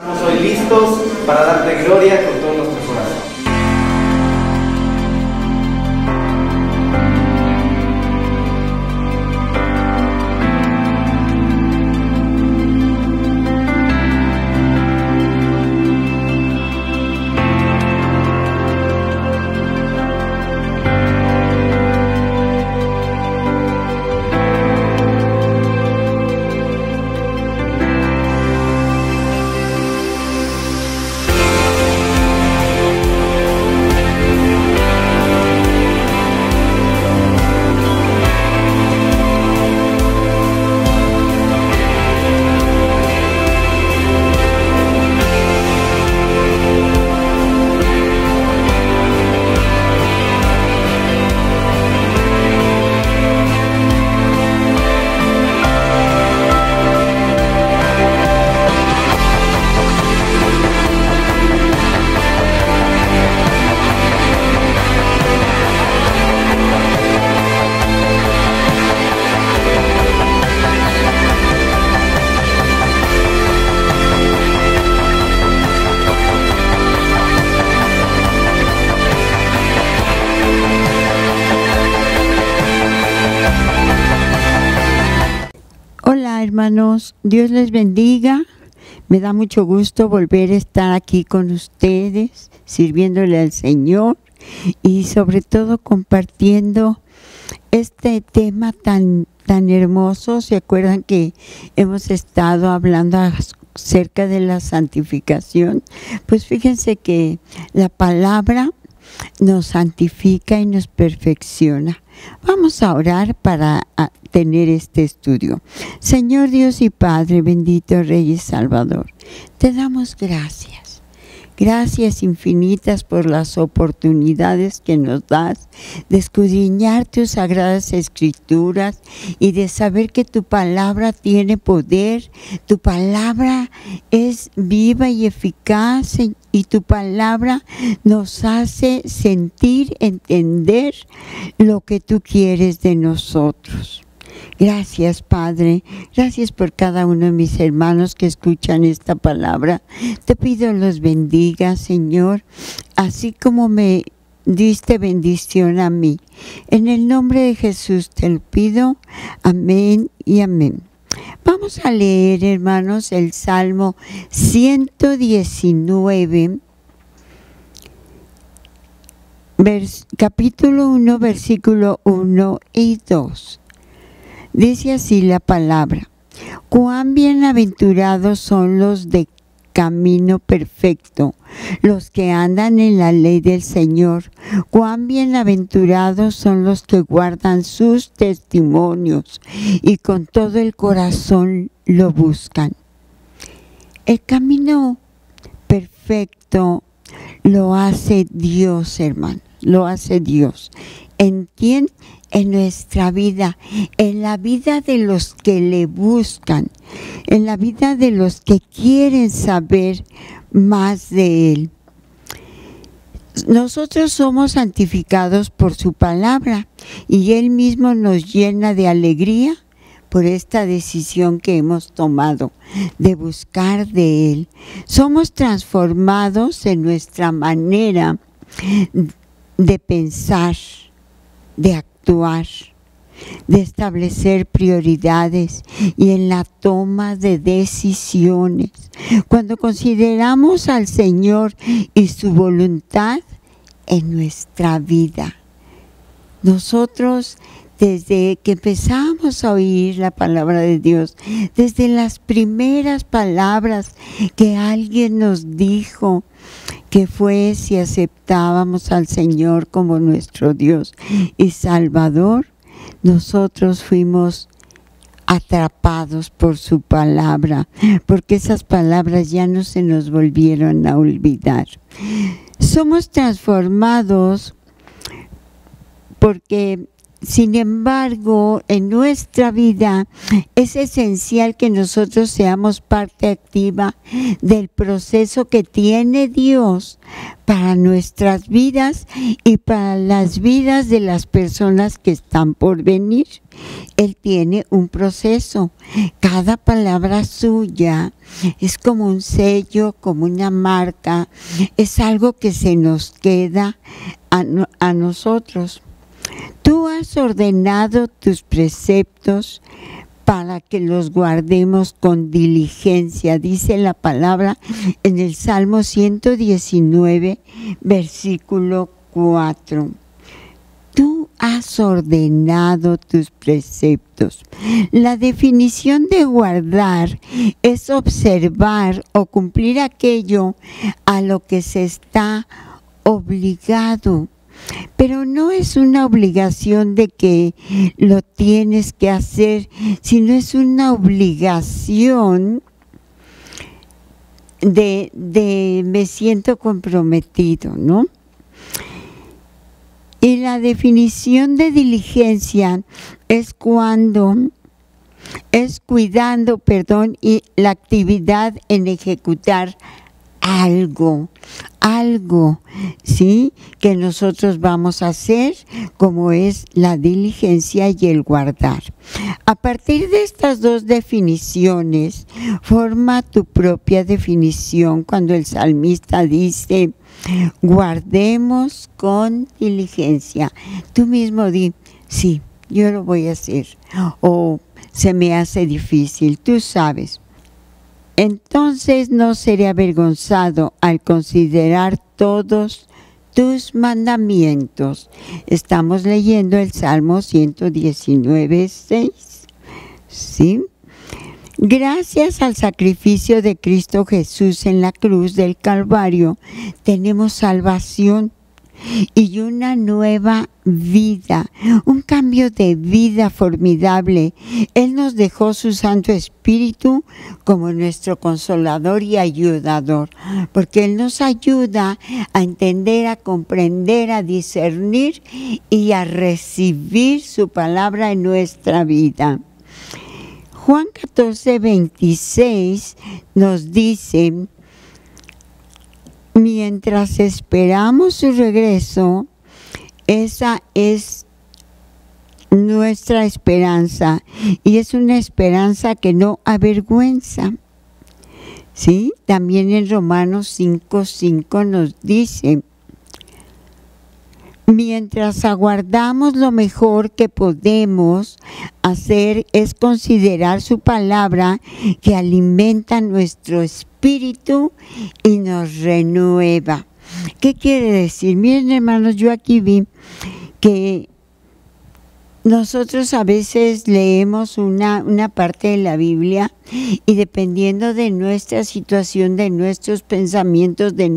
Estamos hoy listos para darte gloria con todo nuestro corazón. Hola hermanos, Dios les bendiga. Me da mucho gusto volver a estar aquí con ustedes, sirviéndole al Señor y sobre todo compartiendo este tema tan hermoso. ¿Se acuerdan que hemos estado hablando acerca de la santificación? Pues fíjense que la palabra nos santifica y nos perfecciona. Vamos a orar para tener este estudio. Señor Dios y Padre, bendito Rey y Salvador, te damos gracias. Gracias infinitas por las oportunidades que nos das de escudriñar tus sagradas escrituras y de saber que tu palabra tiene poder, tu palabra es viva y eficaz y tu palabra nos hace sentir, entender lo que tú quieres de nosotros. Gracias, Padre. Gracias por cada uno de mis hermanos que escuchan esta palabra. Te pido los bendiga, Señor, así como me diste bendición a mí. En el nombre de Jesús te lo pido. Amén y amén. Vamos a leer, hermanos, el Salmo 119, capítulo 1, versículo 1 y 2. Dice así la palabra: cuán bienaventurados son los de camino perfecto, los que andan en la ley del Señor. Cuán bienaventurados son los que guardan sus testimonios y con todo el corazón lo buscan. El camino perfecto lo hace Dios, hermano, lo hace Dios. ¿En quién? En nuestra vida, en la vida de los que le buscan, en la vida de los que quieren saber más de Él. Nosotros somos santificados por su palabra y Él mismo nos llena de alegría por esta decisión que hemos tomado de buscar de Él. Somos transformados en nuestra manera de pensar, de actuar, de establecer prioridades y en la toma de decisiones. Cuando consideramos al Señor y su voluntad en nuestra vida, nosotros desde que empezamos a oír la palabra de Dios, desde las primeras palabras que alguien nos dijo, que fue si aceptábamos al Señor como nuestro Dios y Salvador, nosotros fuimos atrapados por su palabra, porque esas palabras ya no se nos volvieron a olvidar. Somos transformados porque sin embargo, en nuestra vida es esencial que nosotros seamos parte activa del proceso que tiene Dios para nuestras vidas y para las vidas de las personas que están por venir. Él tiene un proceso. Cada palabra suya es como un sello, como una marca. Es algo que se nos queda a nosotros. Tú has ordenado tus preceptos para que los guardemos con diligencia, dice la palabra en el Salmo 119, versículo 4. Tú has ordenado tus preceptos. La definición de guardar es observar o cumplir aquello a lo que se está obligado. Pero no es una obligación de que lo tienes que hacer, sino es una obligación de me siento comprometido, ¿no? Y la definición de diligencia es cuidando, y la actividad en ejecutar algo, ¿sí? Que nosotros vamos a hacer, como es la diligencia y el guardar. A partir de estas dos definiciones, forma tu propia definición cuando el salmista dice, guardemos con diligencia. Tú mismo di, sí, yo lo voy a hacer, o se me hace difícil, tú sabes. Entonces no seré avergonzado al considerar todos tus mandamientos. Estamos leyendo el Salmo 119, 6. ¿Sí? Gracias al sacrificio de Cristo Jesús en la cruz del Calvario, tenemos salvación y una nueva vida, un cambio de vida formidable. Él nos dejó su Santo Espíritu como nuestro consolador y ayudador, porque Él nos ayuda a entender, a comprender, a discernir y a recibir su palabra en nuestra vida. Juan 14, 26 nos dice, mientras esperamos su regreso, esa es nuestra esperanza y es una esperanza que no avergüenza. ¿Sí? También en Romanos 5:5 nos dice, mientras aguardamos, lo mejor que podemos hacer es considerar su palabra que alimenta nuestro espíritu y nos renueva. ¿Qué quiere decir? Miren, hermanos, yo aquí vi que nosotros a veces leemos una parte de la Biblia y dependiendo de nuestra situación, de nuestros pensamientos, de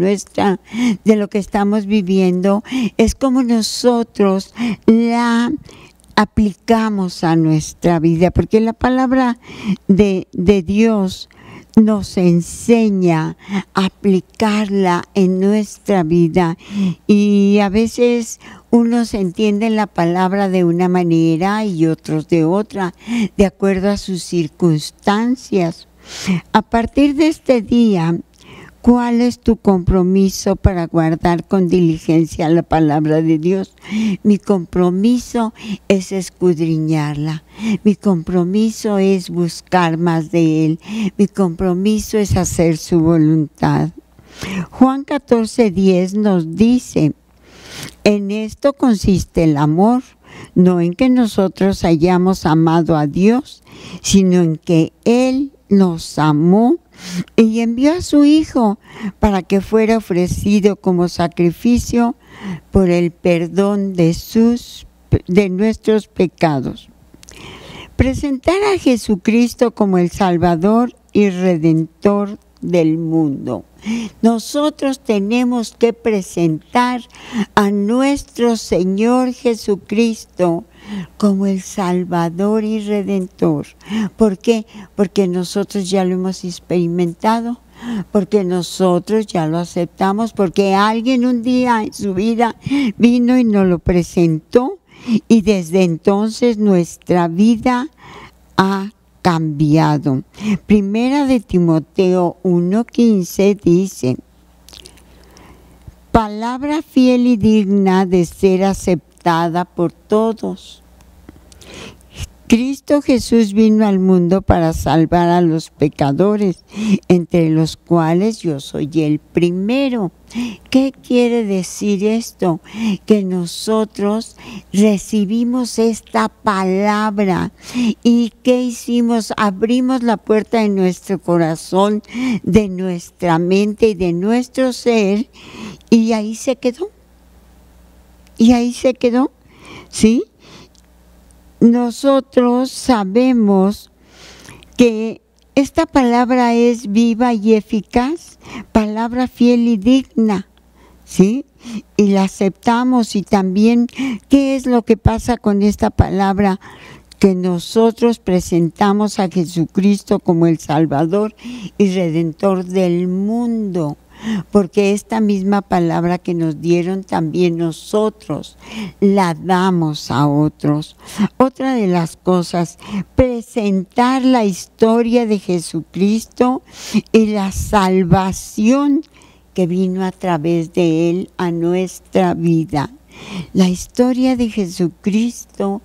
lo que estamos viviendo, es como nosotros la aplicamos a nuestra vida, porque la palabra de Dios nos enseña a aplicarla en nuestra vida y a veces unos entienden la palabra de una manera y otros de otra, de acuerdo a sus circunstancias. A partir de este día, ¿cuál es tu compromiso para guardar con diligencia la palabra de Dios? Mi compromiso es escudriñarla. Mi compromiso es buscar más de Él. Mi compromiso es hacer su voluntad. Juan 14:10 nos dice, en esto consiste el amor, no en que nosotros hayamos amado a Dios, sino en que Él nos amó y envió a su Hijo para que fuera ofrecido como sacrificio por el perdón de nuestros pecados. Presentar a Jesucristo como el Salvador y Redentor del mundo. Nosotros tenemos que presentar a nuestro Señor Jesucristo como el Salvador y Redentor. ¿Por qué? Porque nosotros ya lo hemos experimentado, porque nosotros ya lo aceptamos, porque alguien un día en su vida vino y nos lo presentó y desde entonces nuestra vida ha cambiado. Primera de Timoteo 1:15 dice: palabra fiel y digna de ser aceptada por todos. Cristo Jesús vino al mundo para salvar a los pecadores, entre los cuales yo soy el primero. ¿Qué quiere decir esto? Que nosotros recibimos esta palabra. ¿Y qué hicimos? Abrimos la puerta de nuestro corazón, de nuestra mente y de nuestro ser, y ahí se quedó. Y ahí se quedó, ¿sí? Nosotros sabemos que esta palabra es viva y eficaz, palabra fiel y digna, ¿sí? Y la aceptamos. Y también, ¿qué es lo que pasa con esta palabra? Que nosotros presentamos a Jesucristo como el Salvador y Redentor del mundo. Porque esta misma palabra que nos dieron también nosotros la damos a otros. Otra de las cosas, presentar la historia de Jesucristo y la salvación que vino a través de Él a nuestra vida. La historia de Jesucristo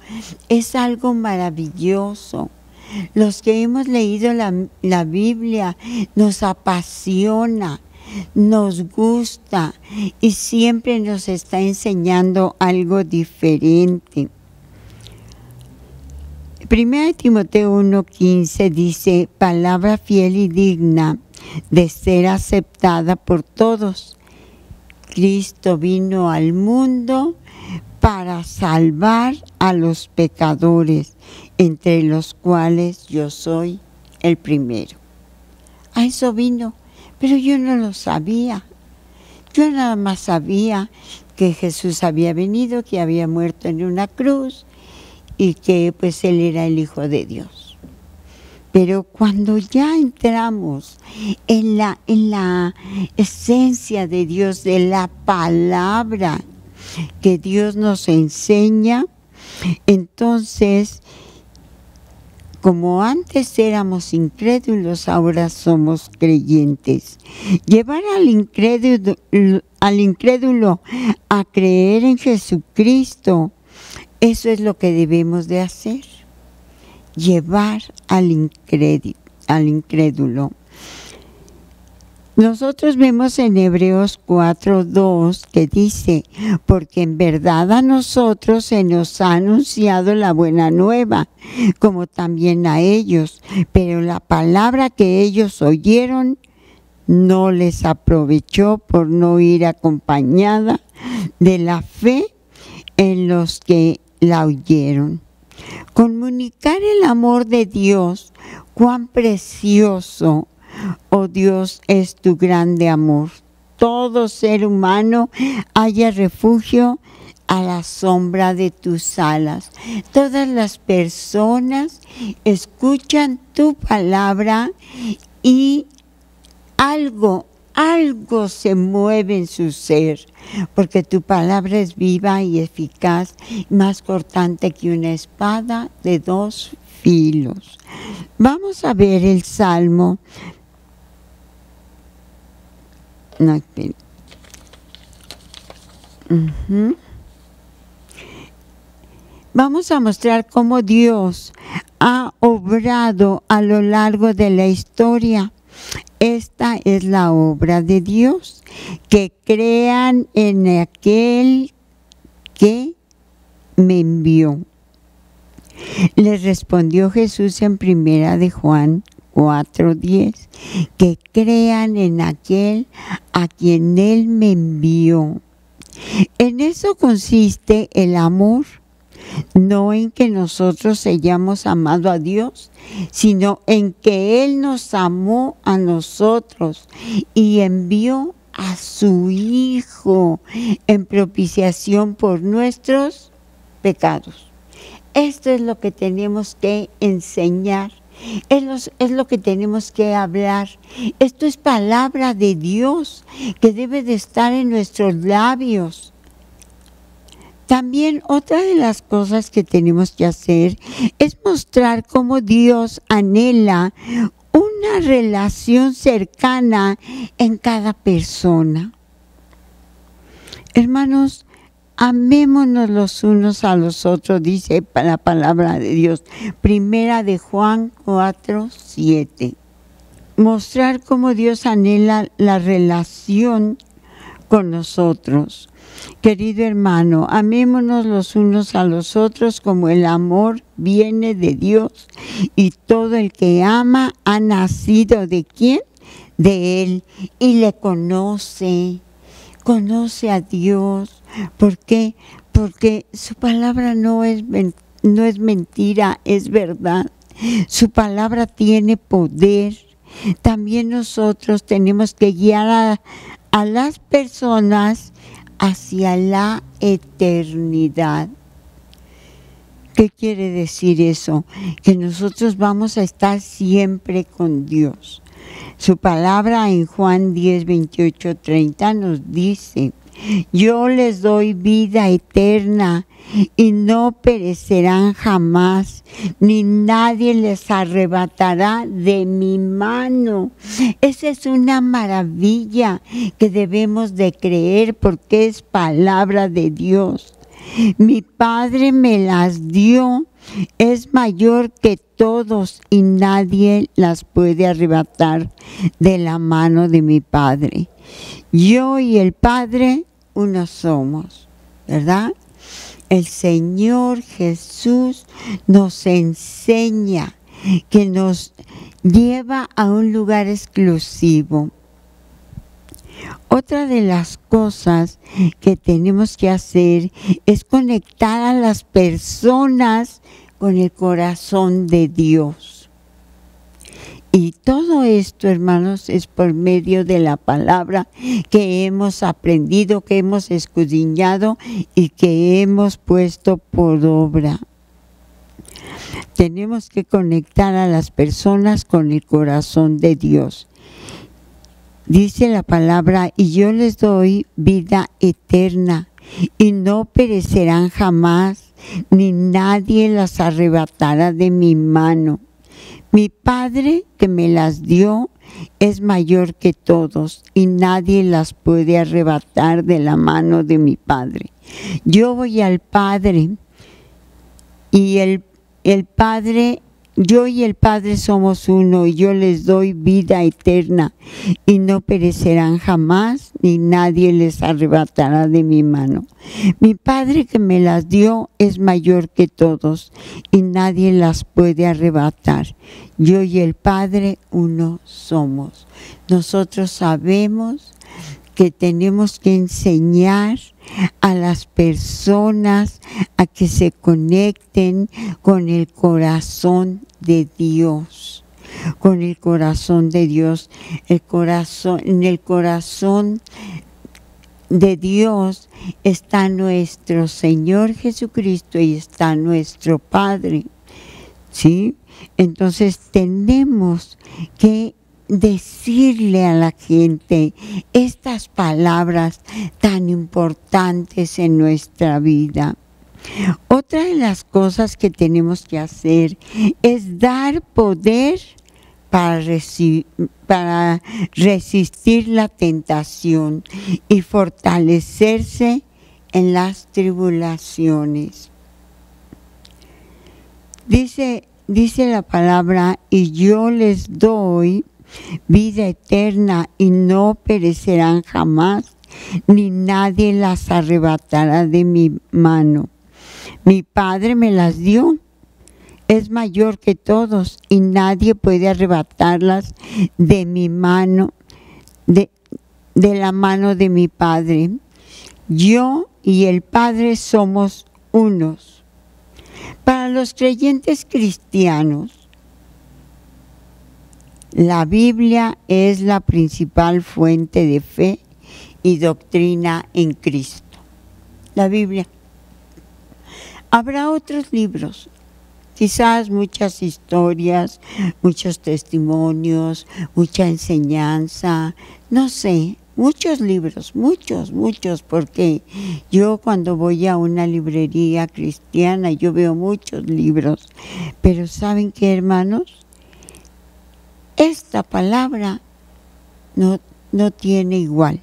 es algo maravilloso. Los que hemos leído la Biblia nos apasiona, nos gusta y siempre nos está enseñando algo diferente. Primera de Timoteo 1:15 dice: palabra fiel y digna de ser aceptada por todos. Cristo vino al mundo para salvar a los pecadores, entre los cuales yo soy el primero. A eso vino. Pero yo no lo sabía. Yo nada más sabía que Jesús había venido, que había muerto en una cruz y que pues Él era el Hijo de Dios. Pero cuando ya entramos en la esencia de Dios, de la palabra que Dios nos enseña, entonces, como antes éramos incrédulos, ahora somos creyentes. Llevar al incrédulo a creer en Jesucristo, eso es lo que debemos de hacer. Llevar al incrédulo. Nosotros vemos en Hebreos 4:2 que dice: porque en verdad a nosotros se nos ha anunciado la buena nueva, como también a ellos, pero la palabra que ellos oyeron no les aprovechó por no ir acompañada de la fe en los que la oyeron. Comunicar el amor de Dios, cuán precioso, oh Dios, es tu grande amor. Todo ser humano halla refugio a la sombra de tus alas. Todas las personas escuchan tu palabra y algo se mueve en su ser, porque tu palabra es viva y eficaz, más cortante que una espada de 2 filos. Vamos a ver el Salmo. No, espera. Vamos a mostrar cómo Dios ha obrado a lo largo de la historia. Esta es la obra de Dios, que crean en aquel que me envió. Les respondió Jesús en Primera de Juan 4:10, que crean en aquel a quien Él me envió. En eso consiste el amor, no en que nosotros hayamos amado a Dios, sino en que Él nos amó a nosotros y envió a su Hijo en propiciación por nuestros pecados. Esto es lo que tenemos que enseñar, es lo que tenemos que hablar. Esto es palabra de Dios que debe de estar en nuestros labios. También otra de las cosas que tenemos que hacer es mostrar cómo Dios anhela una relación cercana en cada persona. Hermanos, amémonos los unos a los otros, dice la palabra de Dios. Primera de Juan 4:7. Mostrar cómo Dios anhela la relación con nosotros. Querido hermano, amémonos los unos a los otros como el amor viene de Dios y todo el que ama ha nacido ¿de quién? De Él y le conoce a Dios. ¿Por qué? Porque su palabra no es mentira, es verdad. Su palabra tiene poder. También nosotros tenemos que guiar a las personas hacia la eternidad. ¿Qué quiere decir eso? Que nosotros vamos a estar siempre con Dios. Su palabra en Juan 10:28-30 nos dice: yo les doy vida eterna y no perecerán jamás, ni nadie les arrebatará de mi mano. Esa es una maravilla que debemos de creer porque es palabra de Dios. Mi Padre me las dio, es mayor que todos y nadie las puede arrebatar de la mano de mi Padre. Yo y el Padre uno somos, ¿verdad? El Señor Jesús nos enseña, que nos lleva a un lugar exclusivo. Otra de las cosas que tenemos que hacer es conectar a las personas con el corazón de Dios. Y todo esto, hermanos, es por medio de la palabra que hemos aprendido, que hemos escudriñado y que hemos puesto por obra. Tenemos que conectar a las personas con el corazón de Dios. Dice la palabra: y yo les doy vida eterna, y no perecerán jamás, ni nadie las arrebatará de mi mano. Mi Padre que me las dio es mayor que todos, y nadie las puede arrebatar de la mano de mi Padre. Yo voy al Padre, y yo y el Padre somos uno, y yo les doy vida eterna, y no perecerán jamás, ni nadie les arrebatará de mi mano. Mi Padre que me las dio es mayor que todos, y nadie las puede arrebatar. Yo y el Padre uno somos. Nosotros sabemos que tenemos que enseñar a las personas a que se conecten con el corazón de Dios. Con el corazón de Dios. En el corazón de Dios está nuestro Señor Jesucristo y está nuestro Padre. ¿Sí? Entonces tenemos que decirle a la gente estas palabras tan importantes en nuestra vida. Otra de las cosas que tenemos que hacer es dar poder para resistir la tentación y fortalecerse en las tribulaciones. Dice la palabra: y yo les doy vida eterna y no perecerán jamás, ni nadie las arrebatará de mi mano. Mi Padre me las dio, es mayor que todos y nadie puede arrebatarlas de mi mano, de la mano de mi Padre. Yo y el Padre somos unos. Para los creyentes cristianos, la Biblia es la principal fuente de fe y doctrina en Cristo. La Biblia. Habrá otros libros, quizás muchas historias, muchos testimonios, mucha enseñanza, no sé, muchos libros, muchos, porque yo cuando voy a una librería cristiana yo veo muchos libros, pero ¿saben qué, hermanos? Esta palabra no tiene igual.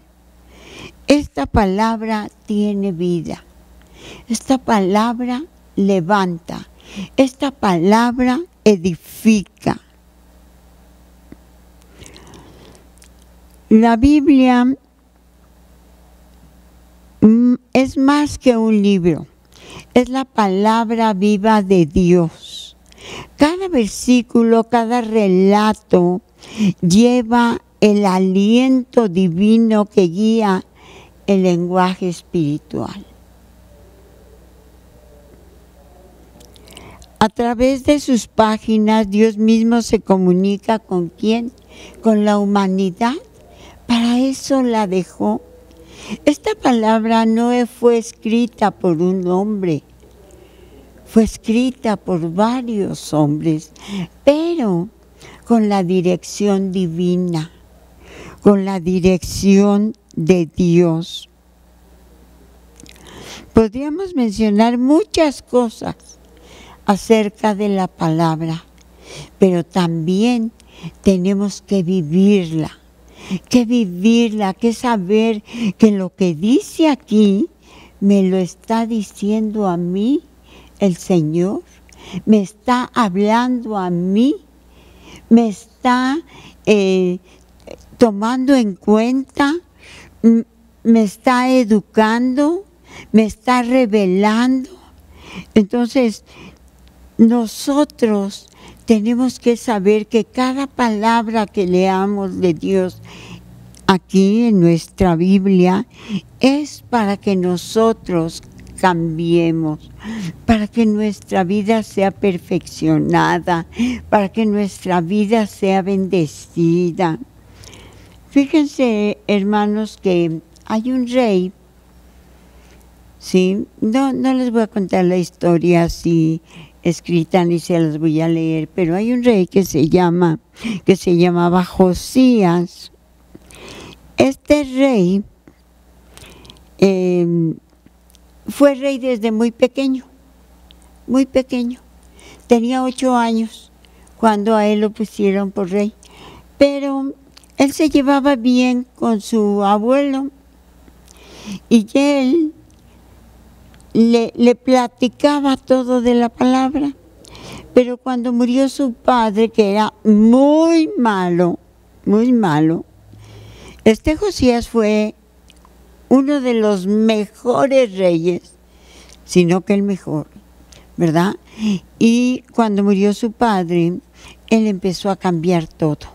Esta palabra tiene vida. Esta palabra levanta. Esta palabra edifica. La Biblia es más que un libro. Es la palabra viva de Dios. Cada versículo, cada relato lleva el aliento divino que guía el lenguaje espiritual. A través de sus páginas, Dios mismo se comunica ¿con quién? Con la humanidad. Para eso la dejó. Esta palabra no fue escrita por un hombre, fue escrita por varios hombres, pero con la dirección divina, con la dirección de Dios. Podríamos mencionar muchas cosas acerca de la palabra, pero también tenemos que vivirla, que saber que lo que dice aquí me lo está diciendo a mí el Señor, me está hablando a mí, me está tomando en cuenta, me está educando, me está revelando. Entonces, nosotros tenemos que saber que cada palabra que leamos de Dios aquí en nuestra Biblia es para que nosotros cambiemos, para que nuestra vida sea perfeccionada, para que nuestra vida sea bendecida. Fíjense, hermanos, que hay un rey, ¿sí? No les voy a contar la historia así escrita ni se las voy a leer, pero hay un rey que se llamaba Josías. Este rey fue rey desde muy pequeño. Tenía 8 años cuando a él lo pusieron por rey, pero él se llevaba bien con su abuelo y él le platicaba todo de la palabra. Pero cuando murió su padre, que era muy malo, este Josías fue uno de los mejores reyes, sino que el mejor, ¿verdad? Y cuando murió su padre, él empezó a cambiar todo,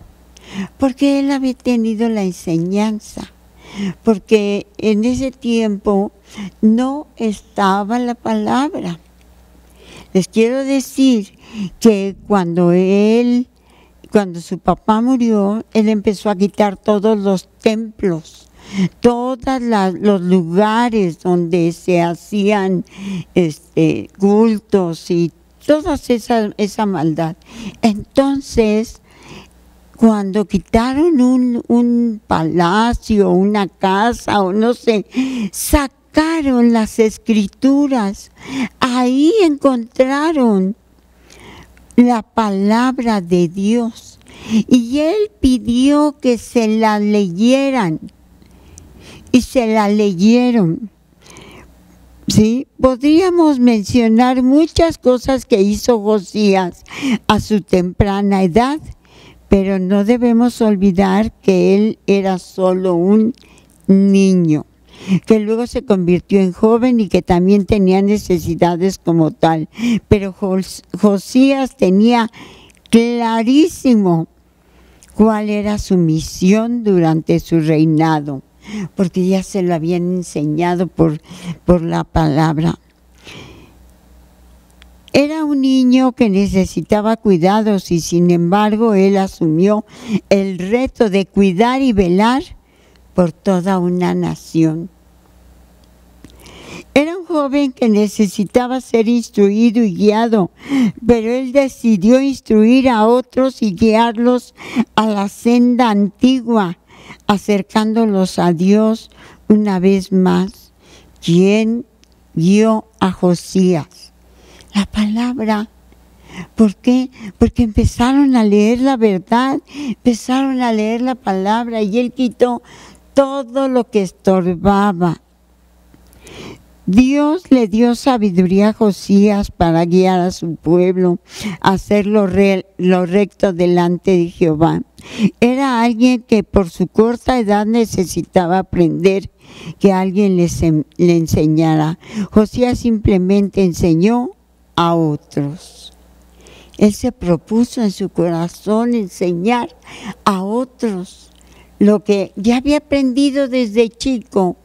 porque él había tenido la enseñanza, porque en ese tiempo no estaba la palabra. Les quiero decir que cuando su papá murió, él empezó a quitar todos los templos, todos los lugares donde se hacían cultos y toda esa maldad. Entonces, cuando quitaron un palacio, una casa o no sé, sacaron las escrituras. Ahí encontraron la palabra de Dios. Y él pidió que se la leyeran. Y se la leyeron. ¿Sí? Podríamos mencionar muchas cosas que hizo Josías a su temprana edad, pero no debemos olvidar que él era solo un niño, que luego se convirtió en joven y que también tenía necesidades como tal. Pero Josías tenía clarísimo cuál era su misión durante su reinado, porque ya se lo habían enseñado por la palabra. Era un niño que necesitaba cuidados y sin embargo él asumió el reto de cuidar y velar por toda una nación. Era un joven que necesitaba ser instruido y guiado, pero él decidió instruir a otros y guiarlos a la senda antigua, acercándolos a Dios una vez más. ¿Quién guió a Josías? La palabra. ¿Por qué? Porque empezaron a leer la verdad, empezaron a leer la palabra y Él quitó todo lo que estorbaba. Dios le dio sabiduría a Josías para guiar a su pueblo, a hacer lo recto delante de Jehová. Era alguien que por su corta edad necesitaba aprender, que alguien le enseñara. Josías simplemente enseñó a otros. Él se propuso en su corazón enseñar a otros lo que ya había aprendido desde chico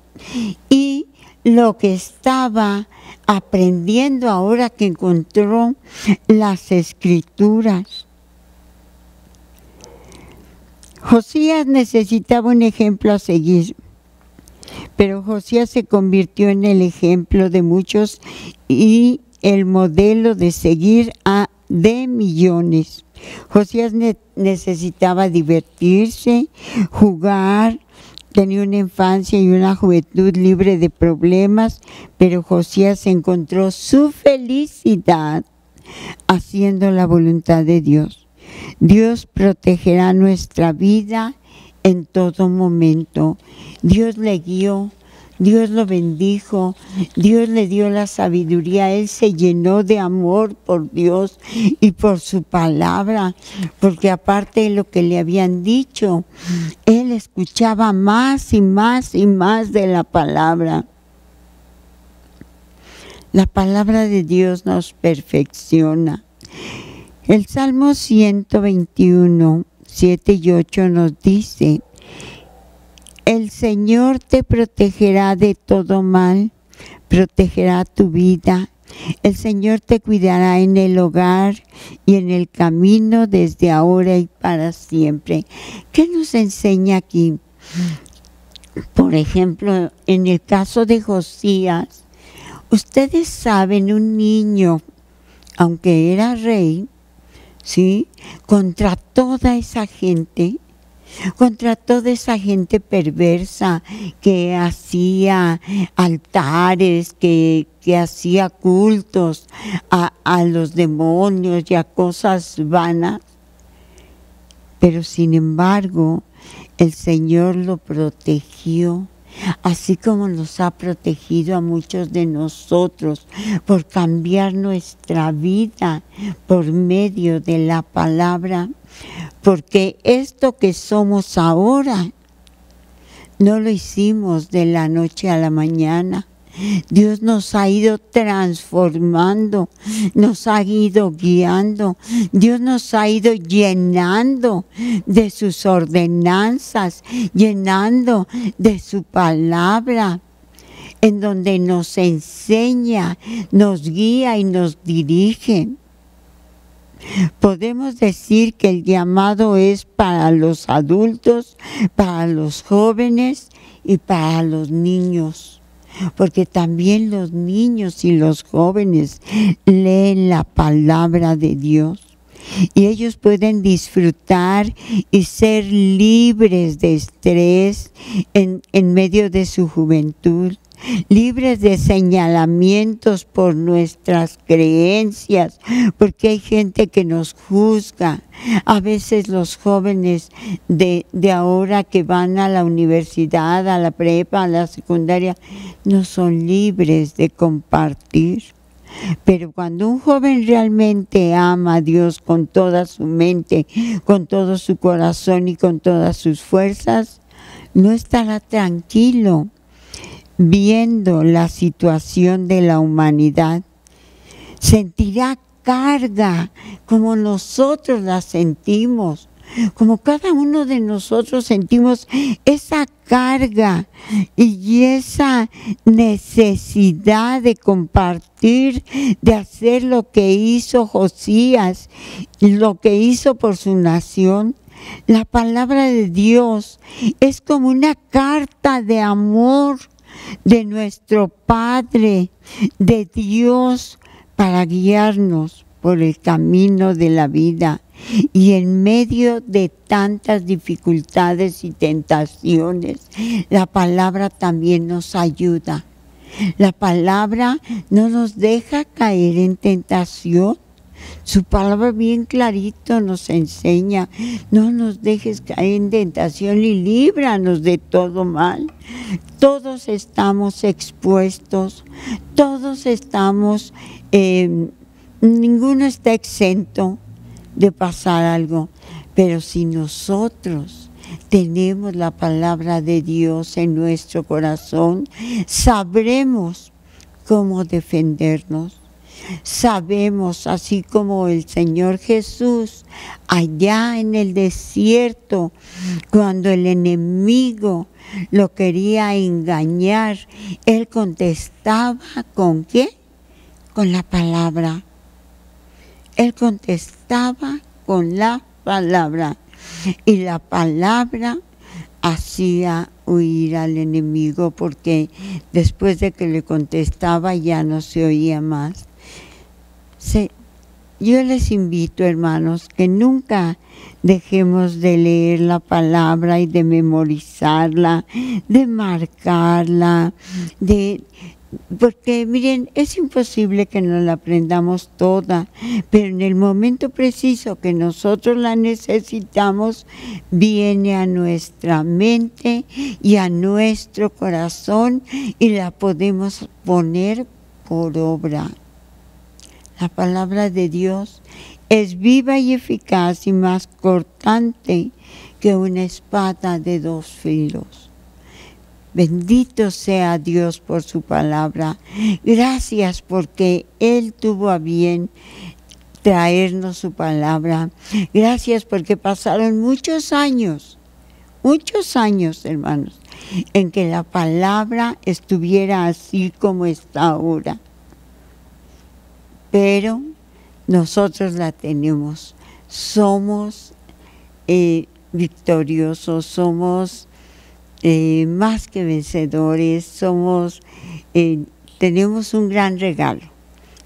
y lo que estaba aprendiendo ahora que encontró las Escrituras. Josías necesitaba un ejemplo a seguir, pero Josías se convirtió en el ejemplo de muchos y el modelo de seguir de millones. Josías necesitaba divertirse, jugar, tenía una infancia y una juventud libre de problemas, pero Josías encontró su felicidad haciendo la voluntad de Dios. Dios protegerá nuestra vida en todo momento. Dios le guió, Dios lo bendijo, Dios le dio la sabiduría, Él se llenó de amor por Dios y por su palabra, porque aparte de lo que le habían dicho, Él escuchaba más y más y más de la palabra. La palabra de Dios nos perfecciona. El Salmo 121, 7 y 8 nos dice: el Señor te protegerá de todo mal, protegerá tu vida. El Señor te cuidará en el hogar y en el camino desde ahora y para siempre. ¿Qué nos enseña aquí? Por ejemplo, en el caso de Josías, ustedes saben, un niño, aunque era rey, ¿sí?, contra toda esa gente perversa que hacía altares, que hacía cultos a los demonios y a cosas vanas. Pero sin embargo, el Señor lo protegió, así como nos ha protegido a muchos de nosotros por cambiar nuestra vida por medio de la palabra. Porque esto que somos ahora no lo hicimos de la noche a la mañana. Dios nos ha ido transformando, nos ha ido guiando, Dios nos ha ido llenando de sus ordenanzas, llenando de su palabra, en donde nos enseña, nos guía y nos dirige. Podemos decir que el llamado es para los adultos, para los jóvenes y para los niños, porque también los niños y los jóvenes leen la palabra de Dios y ellos pueden disfrutar y ser libres de estrés en medio de su juventud, libres de señalamientos por nuestras creencias, porque hay gente que nos juzga. A veces los jóvenes de ahora que van a la universidad, a la prepa, a la secundaria, no son libres de compartir. Pero cuando un joven realmente ama a Dios con toda su mente, con todo su corazón y con todas sus fuerzas, no estará tranquilo viendo la situación de la humanidad. Sentirá carga como nosotros la sentimos, como cada uno de nosotros sentimos esa carga y esa necesidad de compartir, de hacer lo que hizo Josías, lo que hizo por su nación. La palabra de Dios es como una carta de amor de nuestro Padre, de Dios, para guiarnos por el camino de la vida. y en medio de tantas dificultades y tentaciones, la palabra también nos ayuda. La palabra no nos deja caer en tentación. Su palabra bien clarito nos enseña: no nos dejes caer en tentación y líbranos de todo mal. Todos estamos expuestos, todos estamos, ninguno está exento de pasar algo, pero si nosotros tenemos la palabra de Dios en nuestro corazón, sabremos cómo defendernos. Sabemos, así como el Señor Jesús allá en el desierto, cuando el enemigo lo quería engañar, Él contestaba ¿con qué? Con la palabra. Él contestaba con la palabra, y la palabra hacía huir al enemigo, porque después de que le contestaba ya no se oía más. Yo les invito, hermanos, que nunca dejemos de leer la palabra y de memorizarla, de marcarla, porque miren, es imposible que nos la aprendamos toda, pero en el momento preciso que nosotros la necesitamos, viene a nuestra mente y a nuestro corazón y la podemos poner por obra. La palabra de Dios es viva y eficaz y más cortante que una espada de 2 filos. Bendito sea Dios por su palabra. Gracias porque Él tuvo a bien traernos su palabra. Gracias porque pasaron muchos años, hermanos, en que la palabra estuviera así como está ahora. Pero nosotros la tenemos. Somos victoriosos, somos más que vencedores, tenemos un gran regalo,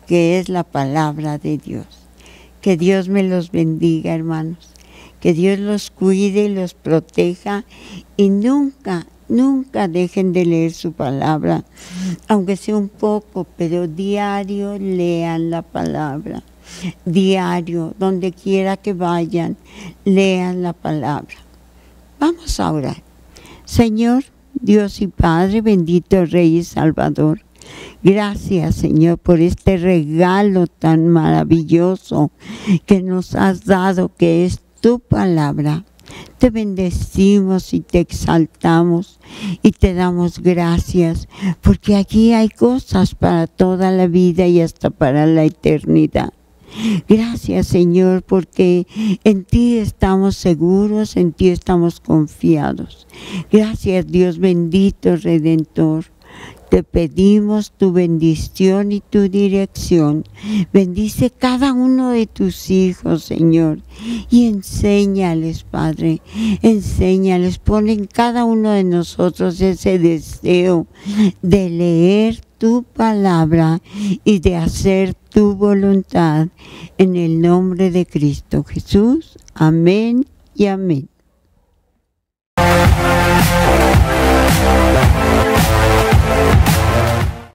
que es la palabra de Dios. Que Dios me los bendiga, hermanos. Que Dios los cuide y los proteja, y nunca dejen de leer su palabra, aunque sea un poco, pero diario lean la palabra. Diario, donde quiera que vayan, lean la palabra. Vamos a orar. Señor, Dios y Padre, bendito Rey y Salvador, gracias, Señor, por este regalo tan maravilloso que nos has dado, que es tu palabra. Te bendecimos y te exaltamos y te damos gracias, porque aquí hay cosas para toda la vida y hasta para la eternidad. Gracias, Señor, porque en ti estamos seguros, en ti estamos confiados. Gracias, Dios bendito, Redentor. Te pedimos tu bendición y tu dirección. Bendice cada uno de tus hijos, Señor, y enséñales, Padre, enséñales. Pon en cada uno de nosotros ese deseo de leer tu palabra y de hacer tu voluntad. En el nombre de Cristo Jesús. Amén y amén.